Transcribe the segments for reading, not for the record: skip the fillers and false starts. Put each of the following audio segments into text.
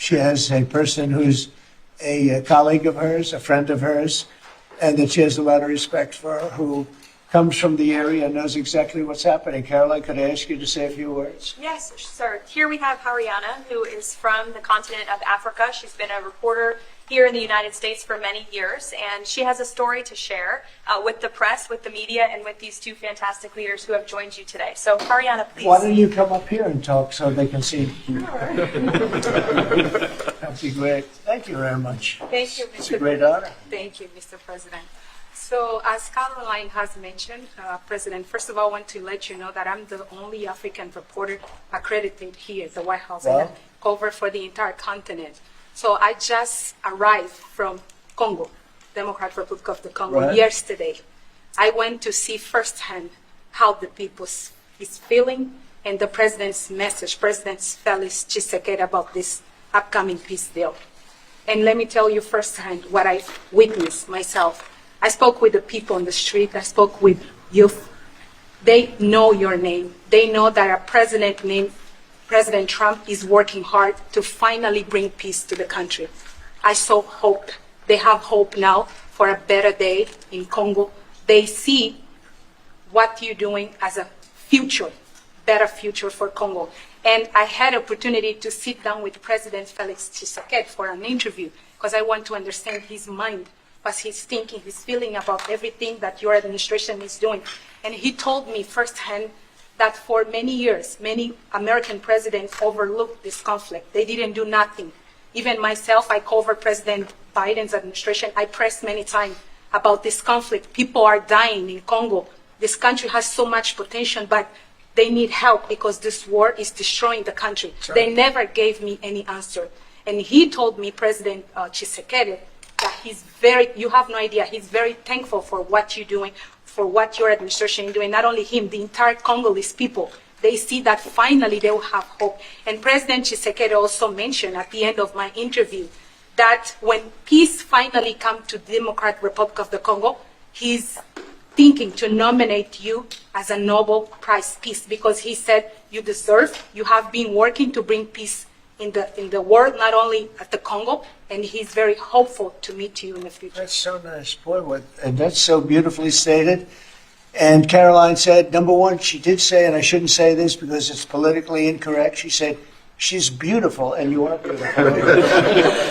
she has a person who's a colleague of hers, a friend of hers, and that she has a lot of respect for, who comes from the area and knows exactly what's happening. Caroline, could I ask you to say a few words? Yes, sir. Here we have Hariana, who is from the continent of Africa. She's been a reporter here in the United States for many years, and she has a story to share with the press, with the media, and with these two fantastic leaders who have joined you today. So, Hariana, please. Why don't you come up here and talk so they can see? That'd be great. Thank you very much. Thank you, Mr. It's a great honor. Thank you, Mr. President. So, as Caroline has mentioned, President, first of all, I want to let you know that I'm the only African reporter accredited here at the White House and I cover for the entire continent. So I just arrived from Congo, Democratic Republic of the Congo, yesterday. I went to see firsthand how the people is feeling and the president's message, President Felix Tshisekedi, about this upcoming peace deal. And let me tell you firsthand what I witnessed myself. I spoke with the people on the street. I spoke with youth. They know your name. They know that a president named President Trump is working hard to finally bring peace to the country. I saw hope. They have hope now for a better day in Congo. They see what you're doing as a future, better future for Congo. And I had opportunity to sit down with President Felix Tshisekedi for an interview because I want to understand his mind, what he's thinking, his feeling about everything that your administration is doing. And he told me firsthand that for many years, many American presidents overlooked this conflict. They didn't do nothing. Even myself, I covered President Biden's administration. I pressed many times about this conflict. People are dying in Congo. This country has so much potential, but they need help because this war is destroying the country. Sure. They never gave me any answer. And he told me, President Tshisekedi, that you have no idea, he's very thankful for what you're doing, for what your administration is doing. Not only him, the entire Congolese people. They see that finally they will have hope. And President Tshisekedi also mentioned at the end of my interview that when peace finally comes to the Democratic Republic of the Congo, he's thinking to nominate you as a Nobel Prize Peace because he said you deserve, you have been working to bring peace in the world, not only at the Congo, and he's very hopeful to meet you in the future. That's so nice, boy, and that's so beautifully stated. And Caroline said, number one, she did say, and I shouldn't say this because it's politically incorrect, she said, she's beautiful, and you are beautiful.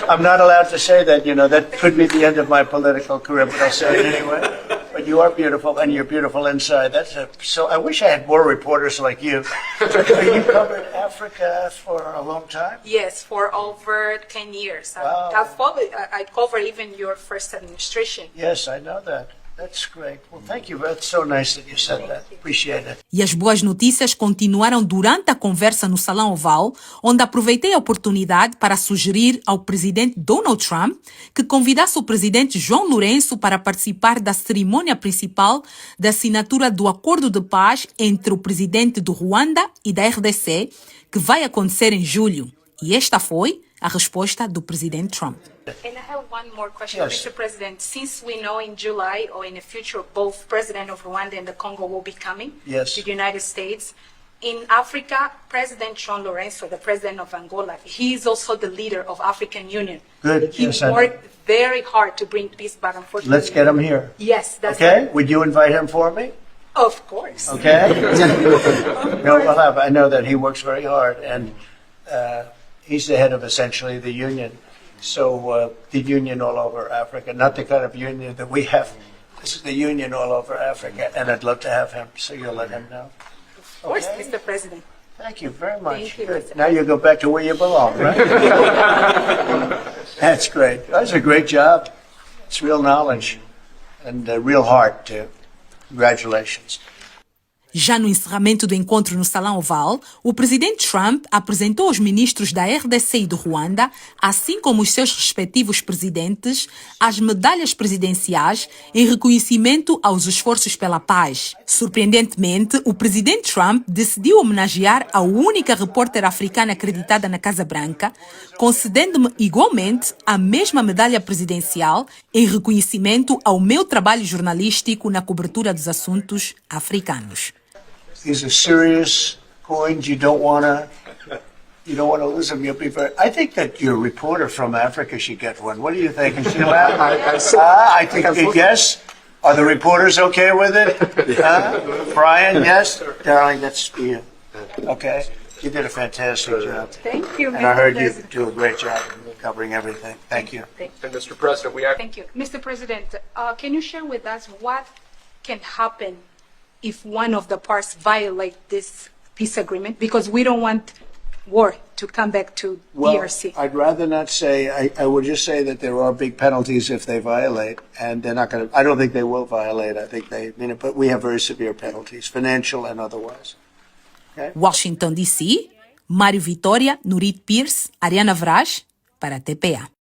I'm not allowed to say that, that could be the end of my political career, but I'll say it anyway. But you are beautiful, and you're beautiful inside. So I wish I had more reporters like you. You covered Africa for a long time? Yes, for over 10 years. Wow. I covered even your first administration. Yes, I know that. That's great. Well, thank you. That's so nice that you said that. Appreciate it. E as boas notícias continuaram durante a conversa no Salão Oval, onde aproveitei a oportunidade para sugerir ao presidente Donald Trump que convidasse o presidente João Lourenço para participar da cerimônia principal da assinatura do acordo de paz entre o presidente do Ruanda e da RDC, que vai acontecer em julho. E esta foi a resposta do presidente Trump. And I have one more question, Yes. Mr. President. Since we know in July or in the future, both President of Rwanda and the Congo will be coming Yes. to the United States. In Africa, President João Lourenço, the president of Angola, he is also the leader of African Union. Good. He Yes, I know. worked very hard to bring peace, but unfortunately... Let's get him here. Yes, that's Okay? Would you invite him for me? Of course. Okay? No, we'll have. I know that he works very hard, and he's the head of essentially the union. So the union all over Africa, not the kind of union that we have. This is the union all over Africa, and I'd love to have him, so you'll let him know. Of course, Okay. Mr. President. Thank you very much. Thank you, Good. Mr. Now you go back to where you belong, right? That's great. That's a great job. It's real knowledge and real heart, too. Congratulations. Já no encerramento do encontro no Salão Oval, o presidente Trump apresentou os ministros da RDC e do Ruanda, assim como os seus respectivos presidentes, as medalhas presidenciais em reconhecimento aos esforços pela paz. Surpreendentemente, o presidente Trump decidiu homenagear a única repórter africana acreditada na Casa Branca, concedendo-me igualmente a mesma medalha presidencial em reconhecimento ao meu trabalho jornalístico na cobertura dos assuntos africanos. These are serious coins. You don't want You don't want to lose them. You'll be very. I think that your reporter from Africa should get one. What do you think? Is she allowed? I think yes. Are the reporters okay with it? Brian, yes? Darling, that's you. Okay. You did a fantastic job. Thank you, And I heard you President. do a great job covering everything. Thank you. And Mr. President, Thank you. Mr. President, can you share with us what can happen if one of the parts violate this peace agreement? Because we don't want war to come back to DRC. I'd rather not say. I would just say that there are big penalties if they violate, and they're not going to. I don't think they will violate. I think they mean it, but we have very severe penalties, financial and otherwise. Washington, D.C., Mário Vitória, Nurit Pierce, Hariana Veras, para a TPA.